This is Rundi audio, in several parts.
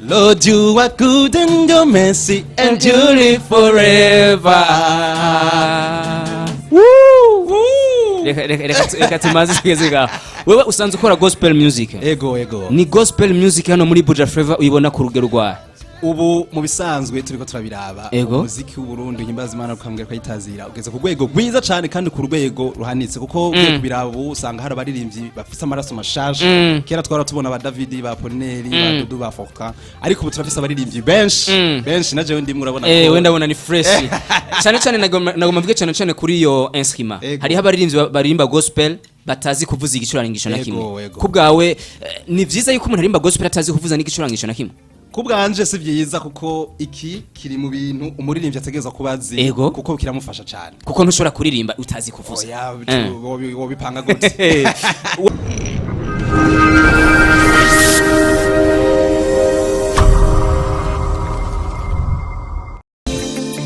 Lord, you are good and your mercy endure forever. Reka tumaze tugezega. Wewe usanze ukora gospel music? Ego. Ni gospel music hano muri Buja Flavor uyibona ku rugero rwa ubu mu bisanzwe turiko turabiraba umuziki w'u Burundi himbaza Imana ukambwira ko yitazira ugeze ku rwego rwiza cyane kandi ku rwego ruhanitse kuko kubiraba ubu usanga hari abaririmbyi bafite amaraso mashaje kera twara tubona ba David ba Polineri ba Dudu ba Foka ariko ubu turafise abaririmbyi benshi naje wendi murabona ko wenda bona ni fresh cyane nagoma mvuge cyane kuri yo instrument hari abaririmbyi barimba gospel batazi kuvuza igicurangisho na kimwe kubgawe ni vyiza yuko umuntu arimba gospel atazi kuvuza n'igicurangisho na kimwe kubwanje si byiza kuko iki kiri mu bintu umuririmbyi ategeza kubazi kuko kiramufasha cyane kuko ntushobora kuririmba utazi kuvuza wo bipanga gute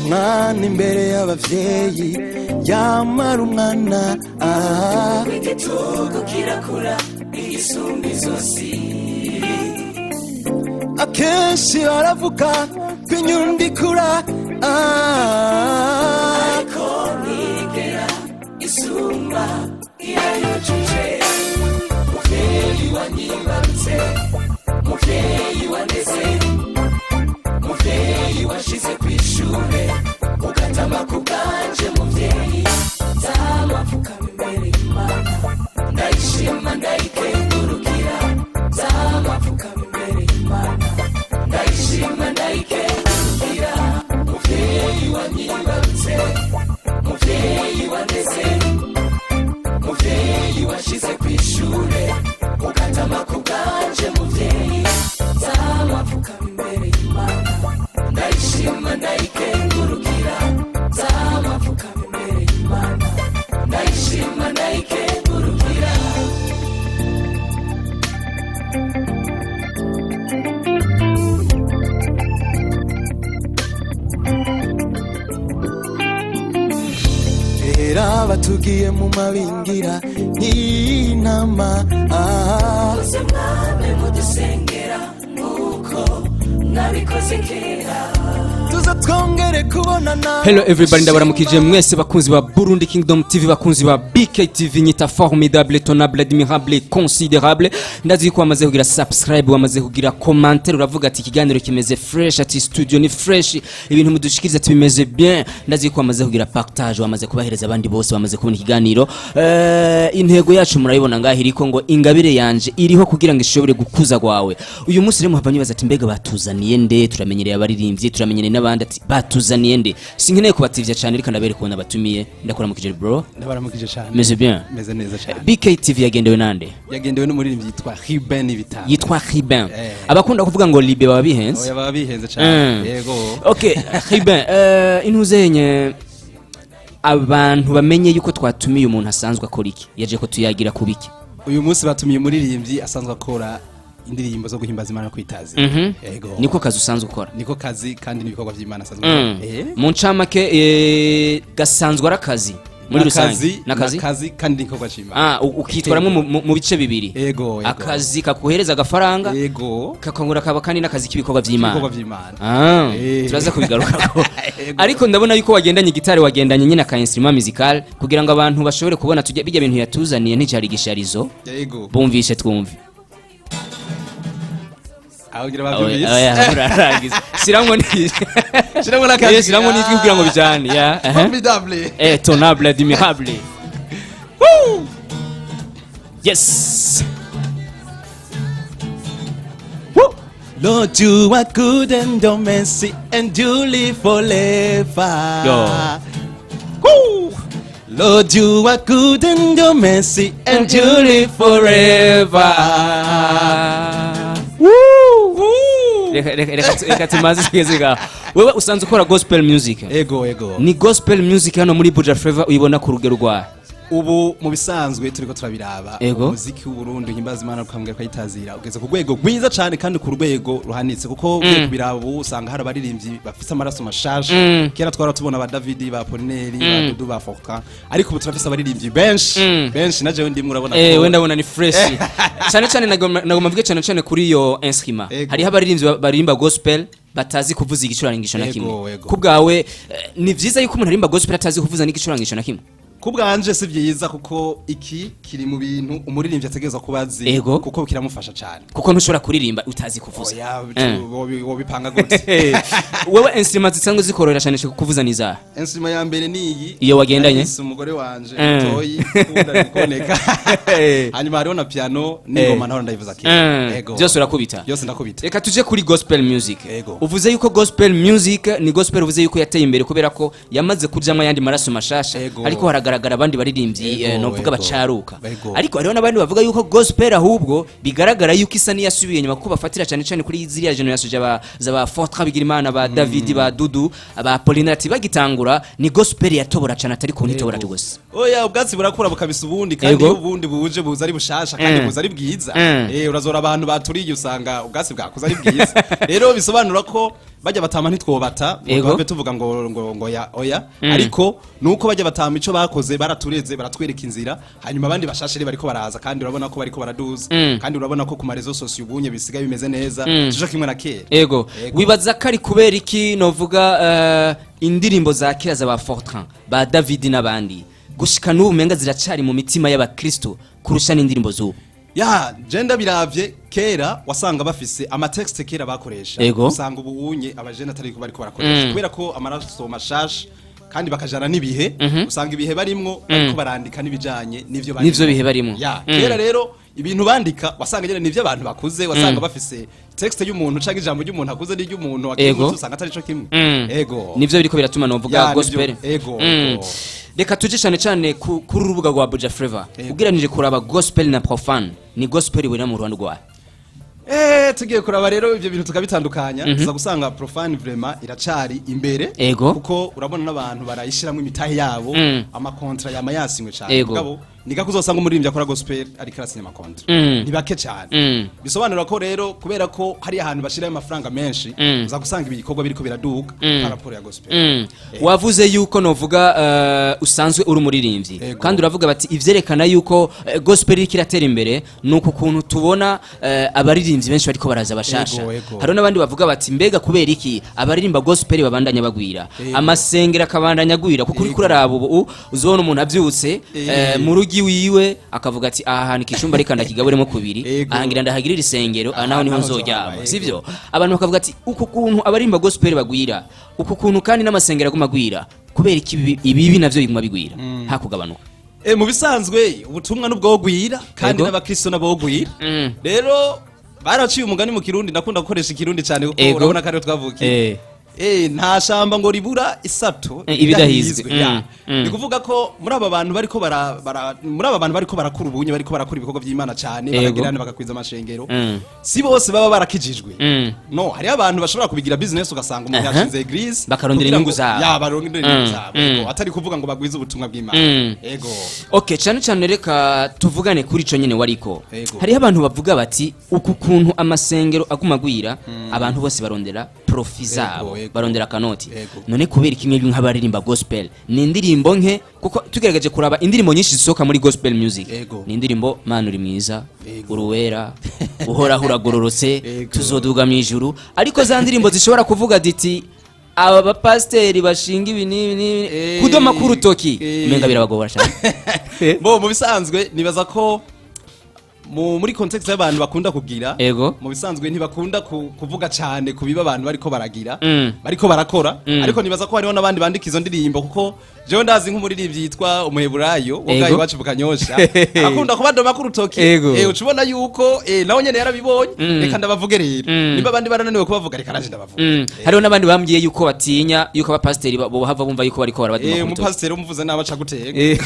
mwana imbere y'abavyeyi yamara umwana igitugu kirakura igisumbizo si akenshi baravuga ko inyundi ikura ariko ntigera isumba iyayujuje muvyeyi wanyibarutse muvyeyi waneze muvyeyi washize kw'ishure ugatama ku bwanje muvyeyi nzamapfukama imbere y'Imana ndayishima ndayikengurukira nzamapfukama imbere y'Imana ndayishima ndayikengurukira muvyeyi wanyibarutse muvyeyi waneze muvyeyi washize kw'ishure ugatama ku bwanje muvyeyi nzamapfukama imbere y'Imana ndayishima ndayikengurukira nzamapfukama imbere y'Imana ndayishima ndayikengurukira era batugiye mu mabingira nk'intama bose mwabe mudusengera nuko nabikoze kera tuzatwongere kubonana. Hello everybody, ndabaramukije mwese bakunzi ba Burundi Kingdom TV, bakunzi ba BK TV, nyita formidable, tonable, admirable, considérable. Ndazi ko wamaze kugira subscribe, wamaze kugira commentaire, uravuga ati ikiganiro kimeze fresh, ati studio ni fresh, ibintu mudushikiriza ati bimeze bien. Ndazi ko wamaze kugira partage, wamaze kubahereza abandi bose, wamaze kubona ikiganiro. Intego yacu murayibona ngaho iriko ngo ingabire yanje iriho kugira ngo ishobore gukuza kwawe. Uyu munsi rero muhavanye baza ati mbega batuzaniye nde, turamenyereye abaririmbyi, turamenyereye n'abandi ati batuzaniye nde. Sinkeneye kubativya cyane ariko ndabere kubona batumiye. Ndakuramukije bro. Ndabaramukije cyane. Meze bien. Meze neza cyane. BK TV yagendewe nande? Yagendewe n'umuririmbyi yitwa Ryiwe biteye. Yitwa Ryiwe. Abakunda kuvuga ngo Libe baba bihenze. Oya baba bihenze cyane. Yego. Okay, Ryiwe, intuzenye abantu bamenye yuko twatumiye umuntu asanzwe akora iki. Yaje ko tuyagira kubiki. Uyu munsi batumiye umuririmbyi asanzwe akora indirimbo zo guhimbaza Imana kwitazi. Yego. Niko kazi usanzwe ukora. Niko kazi kandi n'ibikorwa by'Imana asanzwe. Mu ncamake gasanzwe arakazi muri rusange. Nakazi kandi n'ibikorwa cy'Imana. Ukitwaramwe mu bice bibiri. Yego. Akazi kakuhereza agafaranga. Yego. Kakongura kaba kandi nakazi k'ibikorwa by'Imana. Ibikorwa by'Imana. Turaza kubigarukako. Ariko ndabona yuko wagendanye gitari, wagendanye nyine ka instrument musical kugira ngo abantu bashobore kubona tujye bijya bintu yatuzaniye nticari gisharizo. Yego. Bumvishe twumve. Agira babyumvise. Urarangiza. Siramwo nije. Siramwo nakazi. Siramwo nijwi kugira ngo bijane, ya. Formidable. Tonable, admirable. Woo! Yes. Woo! Lord, you are good and your mercy endure forever. Yo. Woo! Lord, you are good and your mercy endure forever. Reka tumaze tugezega. Wewe usanze ukora gospel music? Ego. Ni gospel music hano muri Buja Flavor uyibona ku rugero rwa ubu mu bisanzwe turiko turabiraba umuziki w'u Burundi himbaza Imana ukambwira ko yitazira ugeze ku rwego rwiza cyane kandi ku rwego ruhanitse kuko kubiraba ubu usanga hari abaririmbyi bafise amaraso mashaje kera twara tubona ba David ba Polineri ba Dudu ba Foka ariko ubu turafise abaririmbyi benshi naje ndimwe urabona ko wenda ubona ni fresh cyane cyane nagomba mvuge cyane kuri iyo instrument hari abaririmbyi baririmba gospel batazi kuvuza igicurangisho na kimwe kubgawe ni vyiza yuko umuntu arimba gospel atazi kuvuza n'igicurangisho na kimwe kubwanje si byiza kuko iki kiri mu bintu umuririmbyi ategerezwa kubazi kuko kiramufasha cyane kuko ntushobora kuririmba utazi kuvuza wobipanga gute wewe instrument zisanzwe zikorera cyane kuvuza niza instrument ya mbere niyi iyo wagendanye umugore wanje toyi kunda koneka hanyuma hariho na piano n'ingoma naho ndayivuza yego byose urakubita byose ndakubita reka tuje kuri gospel music uvuze yuko gospel music ni gospel uvuze yuko yateye imbere kubera ko yamaze kujama yandi maraso mashasha ariko haragaragara abandi baririmbyi novuga bacaruka ariko hariho nabandi bavuga yuko gospel ahubwo bigaragara yuko isa niyasubiye nyuma kuko bafatira cyane kuri ziriya generation zaba Fortra Bigirimana ba David ba Dudu ba Polinati bagitangura ni gospel yatobora cyane atari ko nitobora cyose oya ubwatsi burakura bukabisa ubundi kandi ubundi buje buza ari bushasha kandi buza ari bwiza urazora abantu baturiye usanga ubwatsi bwakuza ari bwiza rero bisobanura ko bajya batama ntitwobata bave tuvuga ngo ya oya ariko nuko bajya batama ico bakoze baratureze baratwereka inzira hanyuma abandi bashashire bariko baraza kandi urabona ko bariko baraduza kandi urabona ko ku marezo sosio ubunye bisigaye bimeze neza cyo kimwe na kera wibaza kari kubera iki novuga indirimbo za kera za ba Fortran ba David n'abandi gushika n'ubu menga ziracari mu mitima y'abakristo kurusha n'indirimbo z'ubu ya jenda biravye kera wasanga bafise amatext kera bakoresha usanga ubunye abajene atari ko bariko barakoresha kubera ko amaraso mashasha kandi bakajana nibihe usanga ibihe barimwo bariko barandika nibijanye nivyo bihe barimwo kera rero ibintu bandika wasanga nyene nivyo abantu bakuze wasanga bafise text y'umuntu canke ijambo ry'umuntu akuze n'iry'umuntu akimutse usanga atari co kimwe nivyo biriko biratuma novuga gospel reka tuje cyane kuri urubuga rwa Buja Flavor ugiranije kuraba gospel na profane ni gospel wera mu Rwanda rwa tugiye kuraba rero ivyo bintu tukabitandukanya tuza gusanga profane vraiment iracari imbere kuko urabona n'abantu barayishiramwe imitahe yabo amakontra yamayasinywe cyane mugabo niga kuzosanga umuririmbyi akora gospel ari karasinya amakontra nibake cyane bisobanura ko rero kubera ko hari ahantu bashirayo amafaranga menshi uza gusanga ibikorwa biriko biraduga paraporo ya gospel wavuze yuko novuga usanzwe uri umuririmbyi kandi uravuga bati ivyerekana yuko gospel ikiratera imbere nuko kuntu tubona abaririmbyi benshi bariko baraza bashasha hari nabandi bavuga bati mbega kubera iki abaririmba gospel babandanya bagwira amasengera akabandanya agwira kuko uri kuraraba ubu uzobona umuntu avyutse mu rugi wiwe akavuga ati aha hantu ikicumba reka ndakigaburemo kubiri ahangira ndahagirira isengero naho niho nzojyama sivyo abantu bakavuga ati uko kuntu abarimba gospel bagwira uko kuntu kandi n'amasengero agumagwira kubera iki ibi navyo biguma bigwira hakugabanuka mu bisanzwe ubutumwa nubwo gwira kandi n'abakristo nabo gwira rero baraciye umugani mu Kirundi nakunda gukoresha Ikirundi cyane kuko urabona kare twavukiye nta shamba ngo ribura isato ibidahizwe ni kuvuga ko muri aba bantu bariko bariko barakura ubunye bariko barakura ibikorwa by'Imana cyane bakagirana bagakwiza amashengero si bose baba barakijijwe no hari abantu bashobora kubigira business ugasanga umuntu yashinze eglise bakarondera inyungu zabo barondera inyungu zabo atari kuvuga ngo bagwize ubutumwa bw'Imana okay cyane reka tuvugane kuri ico nyene wariko hari abantu bavuga bati uku kuntu amasengero agumagwira abantu bose barondera profit zabo barondera kanoti none kubera kimwe nk'abaririmba gospel ni indirimbo nke kuko tugerageje kuraba indirimbo nyinshi zisoka muri gospel music ni indirimbo Mana uri mwiza uruwera uhora huragororotse tuzoduga mu ijuru ariko za ndirimbo zishobora kuvuga diti aba bapasteri bashinga ibinini kudoma ku rutoki umenga birabagora cyane mu bisanzwe nibaza ko muri context y'abantu bakunda kugira mu bisanzwe ntibakunda kuvuga cyane kubiba abantu bariko baragira bariko barakora ariko nibaza ko hariho nabandi bandika izo ndirimbo kuko jewe ndazi nk'umuririmbyi yitwa umuheburayo wogaye wacu bukanyosha akunda kubadoma ku rutoki ucubona yuko nawe nyene yarabibonye reka ndabavuge rero niba abandi barananiwe kubavuga reka naje ndabavuga hariho nabandi bambwiye yuko batinya yuko abapasteri bo hava bumva yuko bariko barabadoma ku rutoki umupasteri umuvuze nabaca gutega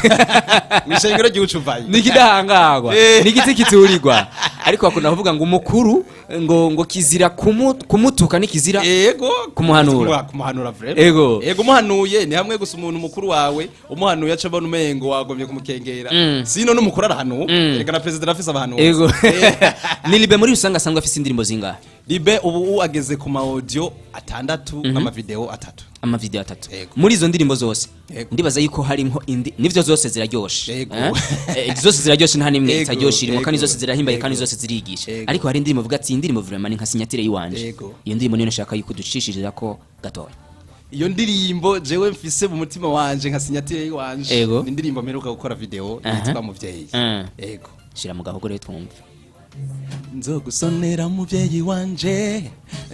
mwishengero gihucuvaye nikidahangagwa nigiti ntiturirwa ariko bakunda kuvuga ngo umukuru ngo kizira kumutuka nikizira yego kumuhanura vraiment yego umuhanuye ni hamwe gusa umuntu mukuru wawe umuhanuye aca abona umengo wagomye kumukengera sino n'umukuru arahanu reka na president afise abahanuye yego ni Libe muri usanga asangwa afise indirimbo zingahe Libe ubu ageze ku ma audio 6 n'amavideo 3 amavideo 3 muri izo ndirimbo zose ndibaza yuko harimo nivyo zose ziraryoshe zose ziraryoshe nta nimwe itaryoshe irimo kandi zose zirahimbaye kandi zose zirigisha ariko hari indirimbo vuga ati indirimbo vraiment ni nka signature yiwanje iyo ndirimbo niyo nashaka yuko ducishishiriza ko gatoya iyo ndirimbo jewe mfise mu mutima wanje nka signature yiwanje ni indirimbo mperuka gukora video yitwa Muvyeyi yego shira mu gahogo rero twumve nzogusonera muvyeyi wanje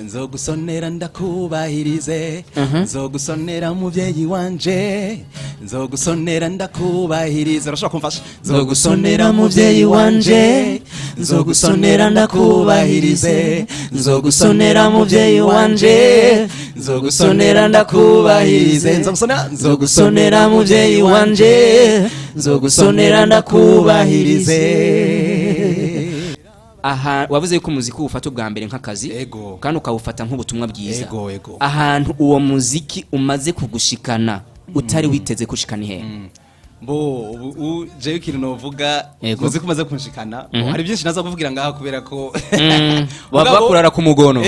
nzogusonera ndakubahirize nzogusonera muvyeyi wanje nzogusonera ndakubahirize urashobora kumfasha nzogusonera muvyeyi wanje nzogusonera ndakubahirize nzogusonera muvyeyi wanje nzogusonera ndakubahirize nzogusonera muvyeyi wanje nzogusonera ndakubahirize aha wavuze yuko umuziki ufata ubwa mbere nk'akazi kandi ukawufata nk'ubutumwa bwiza ahantu uwo muziki umaze kugushikana utari witeze kushikana ihe bo jewe ikintu novuga muziki umaze kunshikana hari byinshi naza kuvugira ngaha kubera ko wava kurara ku mugono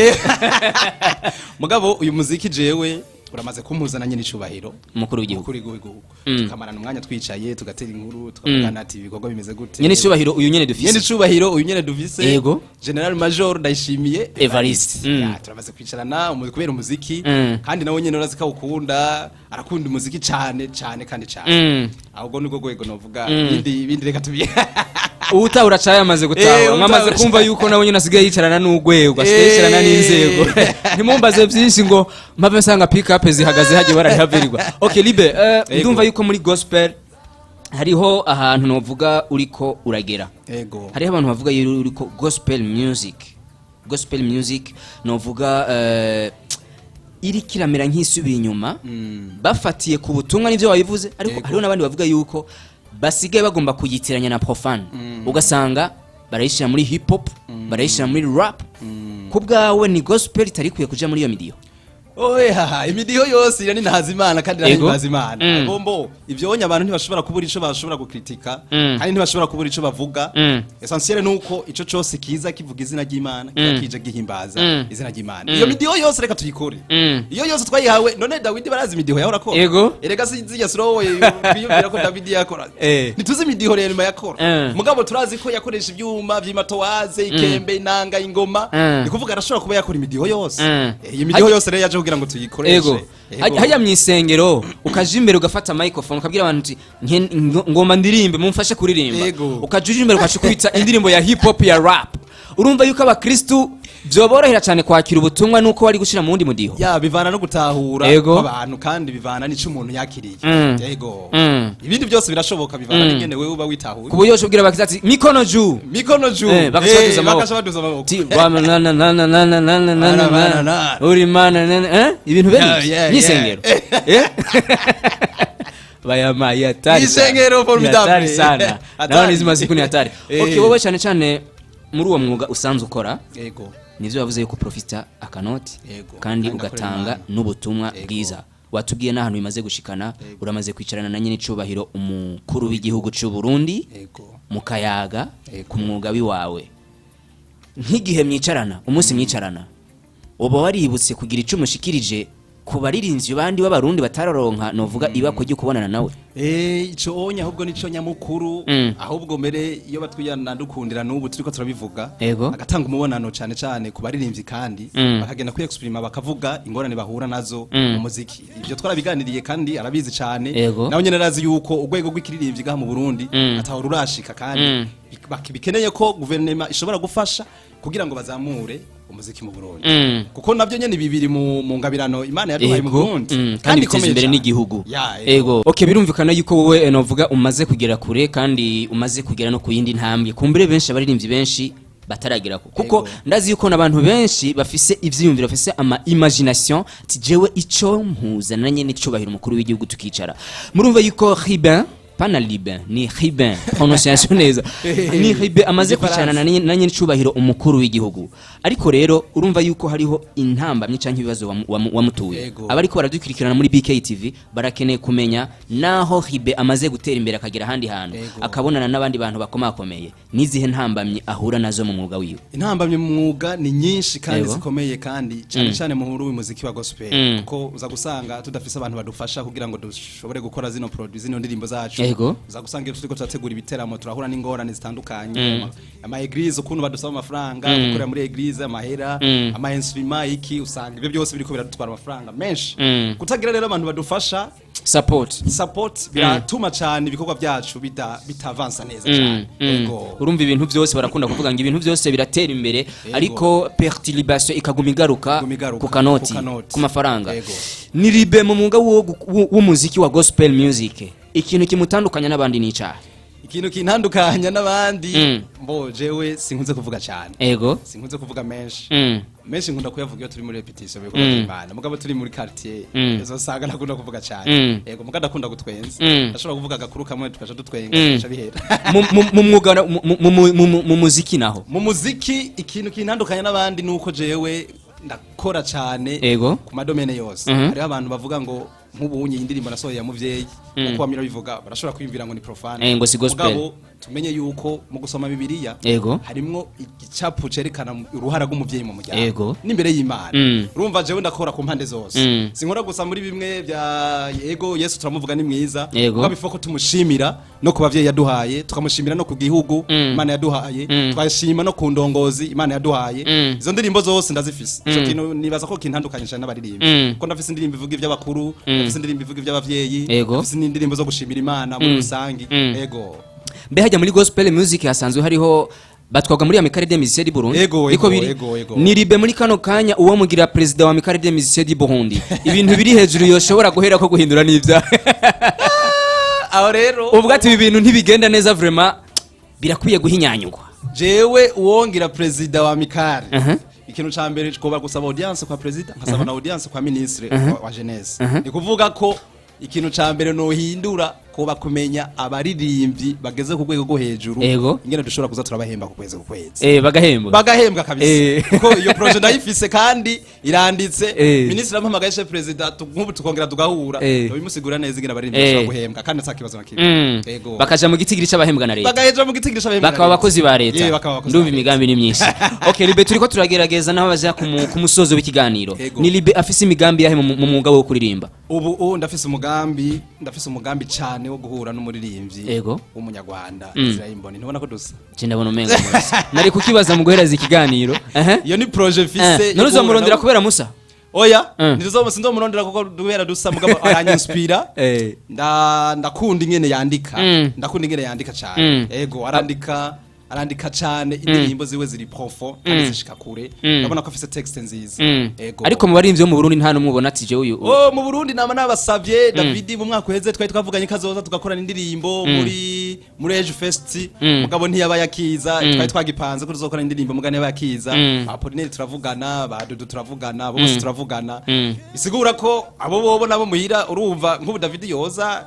mugabo uyu muziki jewe uramaze kumpuzana nyine icubahiro umukuru w'igihugu tukamarana umwanya twicaye tugatera inkuru tukavugana ati ibikorwa bimeze gute nyine icubahiro uyu nyene dufise yego General Major Ndayishimiye Evariste turamaze kwicarana kubera umuziki kandi nawe nyene urazika ukunda arakunda umuziki cyane kandi cyane ahubwo niko gwego novuga bindi reka tubiye utahura cyane amaze gutaha mwamaze kumva yuko nawe nyine asigaye yicarana n'ugwego asigaye yicarana n'inzego ntimumbaze byinshi ngo mpave nsanga pick up zihagaze hagiye barahavirirwa okay Libe ndumva yuko muri gospel hariho ahantu novuga uriko uragera hariho abantu bavuga uriko gospel music novuga iri kiramera nk'isubira inyuma bafatiye ku butumwa nivyo wabivuze ariko hariho nabandi bavuga yuko basigaye bagomba kuyitiranya na profane ugasanga barayishira muri hip hop barayishira muri rap kubwawe ni gospel itarikuye kuja muri iyo midiyo oya imidiyo yose irani ntazimana kandi ntazimana bombo ivyo onye abantu ntibashobora kubura ico bashobora gukritika kandi ntibashobora kubura ico bavuga essentiel nuko ico cyose kiza kivuga izina ry'Imana kije gihimbaza izina ry'Imana iyo midiyo yose reka tuyikore iyo yose twayihawe none Dawidi barazi imidiyo yahora ko erega sizijya slow biyumvira ko Dawidi yakora nituzi imidiyo rero nyuma yakora mugabo turazi ko yakoresha ibyuma by'imatowaze ikembe inanga ingoma nikuvuga arashobora kuba yakora imidiyo yose iyo midiyo yose rero yaje kugira ngo tuyikoreshe haya mwisengero ukaje imbere ugafata microphone ukabwira abantu ngomba ndirimbe mumfashe kuririmba ukajuje imbere ukashikubita indirimbo ya hip hop ya rap urumva yuko abakristu byoborohera cyane kwakira ubutumwa nuko wari gushira mu wundi mudiho bivana no gutahura abantu kandi bivana n'ico umuntu yakiriye yego ibindi byose birashoboka bivana n'ingene wewe uba witahuye kubuyosho ubwira bakizati mikono ju bakashaduza amaboko uri mana ibintu bene n'isengero bayama yatari isengero formidable sana naho nizima siku ni hatari okay wowe cyane muri uwo mwuga usanzwe ukora yego nivyo yavuze yuko profita akanoti kandi ugatanga n'ubutumwa bwiza watubwiye n'ahantu bimaze gushikana uramaze kwicarana na nyine icubahiro umukuru w'igihugu cy'u Burundi mukayaga ku mwuga wiwawe nk'igihe mwicarana umunsi mwicarana uba waributse kugira ico mushikirije ku baririmbyi bandi b'abarundi batararonka novuga ibako ryo kubonana nawe ico onya ahubwo nico nyamukuru ahubwo mbere iyo batwiyana ndukundira n'ubu turiko turabivuga agatanga umubonano cyane ku baririmbyi kandi bakagenda ku exprime bakavuga ingorane bahura nazo mu muziki ivyo twarabiganiriye kandi arabizi cyane nawe nyene arazi yuko urwego rw'ikiririmbyi gaha mu Burundi ataho rurashika kandi bikeneye ko guverinoma ishobora gufasha kugira ngo bazamure umuziki mu Burundi kuko navyo nyene bibiri mu ngabirano Imana yaduhaye mu Burundi kandi biteze imbere n'igihugu okay birumvikana yuko wowe novuga umaze kugera kure kandi umaze kugera no kuyindi ntambwe kumbere benshi abaririmbyi benshi bataragira kuko ndazi yuko nabantu benshi bafise ivyiyumviro bafise ama imagination tijewe ico mpuzananye n'icubahiro umukuru w'igihugu tukicara murumva yuko Riben pana libe ni ribe prononciation neza ni ribe amaze kwicarana na nyine ncubahiro umukuru w'igihugu ariko rero urumva yuko hariho intambamye canke ibibazo wamutuye abariko baradukurikirana muri BKTV barakeneye kumenya naho ribe amaze gutera imbere akagera handi hantu akabonana n'abandi bantu bakomakomeye nizihe ntambamye ahura nazo mu mwuga wiwe. Intambamye mu mwuga ni nyinshi kandi zikomeye kandi cyane cyane mu nkuru w'umuziki wa gospel kuko uza gusanga tudafise abantu badufasha kugira ngo dushobore gukora zino produce zino ndirimbo zacu uza gusanga turiko turategura ibiteramo turahura n'ingorane zitandukanye ama eglise ukuntu badusaba amafaranga gukorera muri eglise amahera ama instrument iki usanga ibyo byose biriko biradutwara amafaranga menshi kutagira rero abantu badufasha support biratuma cyane ibikorwa byacu bitavansa neza cyane urumva ibintu byose barakunda kuvuga ngo ibintu byose biratera imbere ariko perturbation ikaguma igaruka ku kanoti ku mafaranga ni ribe mu mwuga w'umuziki wa gospel music ikintu kimutandukanya n'abandi ni icaha. Ikintu kintandukanya n'abandi mbo jewe sinkunze kuvuga cyane sinkunze kuvuga menshi nkunda kuyavuga iyo turi muri repetition biko Imana mugabo turi muri quartier ezo saga nakunda kuvuga cyane mugabo ndakunda gutwenza ndashobora kuvuga gakuru kamwe tukaje dutwenga tukaje bihera mu mwuga mu muziki naho mu muziki ikintu kintandukanya n'abandi nuko jewe ndakora cyane ku madomene yose hariho abantu bavuga ngo nk'ubunye indirimbo nasohoye ya muvyeyi uko bamira bivuga barashobora kwiyumvira ngo ni profane ngo si gospel mugabo tumenye yuko mu gusoma bibiliya harimwo igicapu cerekana uruhara rw'umuvyeyi mu muryango n'imbere y'Imana urumva jewe ndakora ku mpande zose sinkora gusa muri bimwe bya Yesu turamuvuga ni mwiza kuko bifoko tumushimira no ku bavyeyi yaduhaye tukamushimira no ku gihugu Imana yaduhaye twashima no ku ndongozi Imana yaduhaye izo ndirimbo zose ndazifise ico kintu nibaza ko kintandukanyije n'abaririmbi ko ndafise indirimbo ivuga ivy'abakuru ndafise indirimbo ivuga ivy'abavyeyi ndafise indirimbo zo gushimira Imana muri rusangi mbe hajya muri gospel music hasanzwe hariho batwaga muri Amerika de Musiciens du Burundi iko biri ni ribe muri kano kanya uwo mugira Président wa Amerika de Musiciens du Burundi ibintu biri hejuru yoshobora guhera ko guhindura n'ivya aho rero uvuga ati ibi bintu ntibigenda neza vraiment birakwiye guhinyanyugwa jewe uwongira Président wa Amerika ikintu ca mbere cyoba gusaba audience kwa Président nkasaba na audience kwa ministre wa jeunesse ni kuvuga ko ikintu ca mbere no hindura ko bakumenya abaririmbyi bageze ku rwego rwo hejuru ingene dushobora kuza turabahemba ku kwezi bagahembwa kabisa ko iyo projet ndayifise kandi iranditse ministre ampamagaye chef president nk'ubu tukongera tugahura bimusigura neza ingene abaririmbyi bashobora guhembwa kandi atakibazo nakimwe bakaja mu gitigiri c'abahembwa na leta bagaheja mu gitigiri c'abahembwa bakaba abakozi ba leta ndumva imigambi ni myinshi okay libe turiko turagerageza naho baje ku musozo w'ikiganiro ni libe afise imigambi yahe mu mwuga wo kuririmba ubu ndafise umugambi cyane wo guhura n'umuririmbyi w'umunyarwanda Israel Mboni ntubona ko dusa ndabona umenga nari kukibaza mu guhereza ikiganiro iyo ni projet fise none uzomurondera kubera Musa oya nizomurondera kuko duhera dusa mugabo aranyispira ndakunda ingene yandika cyane arandika cyane indirimbo ziwe ziri profond kandi zishika kure urabona ko afise text nziza ariko mu barimvyi bo mu Burundi nta numubona ati je uyu mu Burundi nama nabasavye David mu mwaka uheze twari twavuganye kazoza tugakorana indirimbo muri Age Fest mugabo ntiyaba yakiza twari twagipanze ko tuzokora indirimbo mugane yaba yakiza Apollinaire turavugana badudu turavugana bose turavugana bisigura ko abo bobo nabo muhira urumva nk'ubu David yoza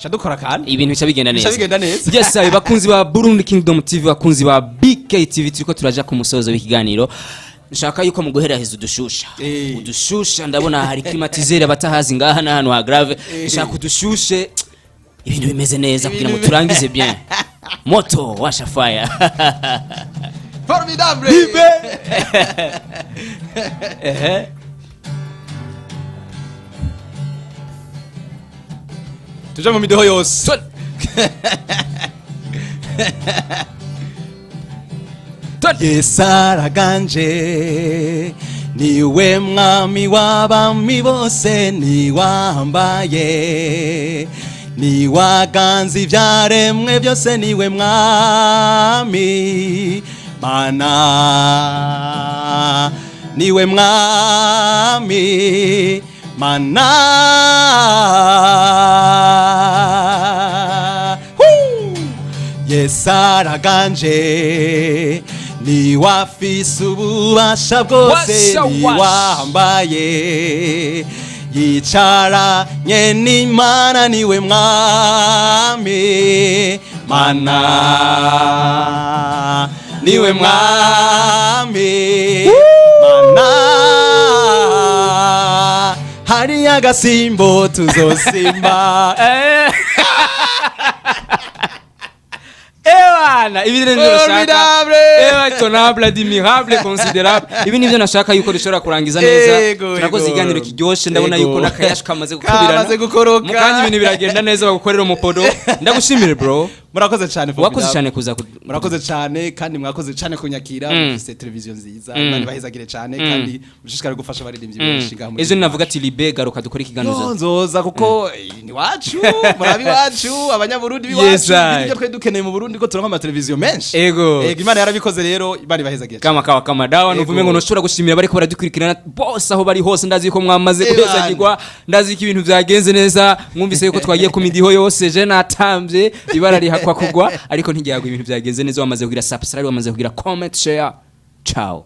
shadukora kandi ibintu bica bigenda neza yes bakunzi ba Burundi Kingdom TV bakunzi ba BKTV turiko turaja ku musozo w'ikiganiro nshaka yuko mu guhera hezu udushusha ndabona hari climatiseur batahazi ngaha na hano ha grave nshaka udushushe ibintu bimeze neza kugira ngo turangize bien moto washa fire formidable tuja mu mideho yose Yesaraganje niwe mwami w'abami bose niwambaye niwaganze ivyaremwe byose niwe mwami mana niwe mwami mana Yesaraganje niwafise ububasha bwose niwambaye yicaranye n'Imana niwe mwami mana niwe mwami mana hari agasimbo tuzosimba Ewana ibi nivyo nashaka ewa tonable admirable considérable ibi nivyo nashaka yuko rishobora kurangiza neza turakoze iganiro kiryoshe ndabona yuko nakayashka kamaze gukubirana mukanya ibintu biragenda neza bagukorera umupodo ndagushimire bro murakoze cyane wakoze cyane kuza murakoze cyane kandi mwakoze cyane kunyakira mufite televizion nziza imana bahezagire cyane kandi mushishikare gufasha abaririmbyi benshi ngaho ejo navuga ati libe garuka dukora ikiganiro nzoza kuko ni wacu murabi wacu abanyaburundi biwacu ibyo twe dukeneye mu Burundi ko turonka ama televizion menshi ego imana yarabikoze rero imana bahezagire kama dawa nuvume ngo noshobora gushimira bariko baradukurikirana bose aho bari hose ndazi ko mwamaze kuhezagirwa ndazi ko ibintu byagenze neza mwumvise yuko twagiye ku midiho yose je natambye ibara rihakwa kugwa ariko ntigiyagwa ibintu byagenze neza wamaze kugira subscribe wamaze kugira comment share ciao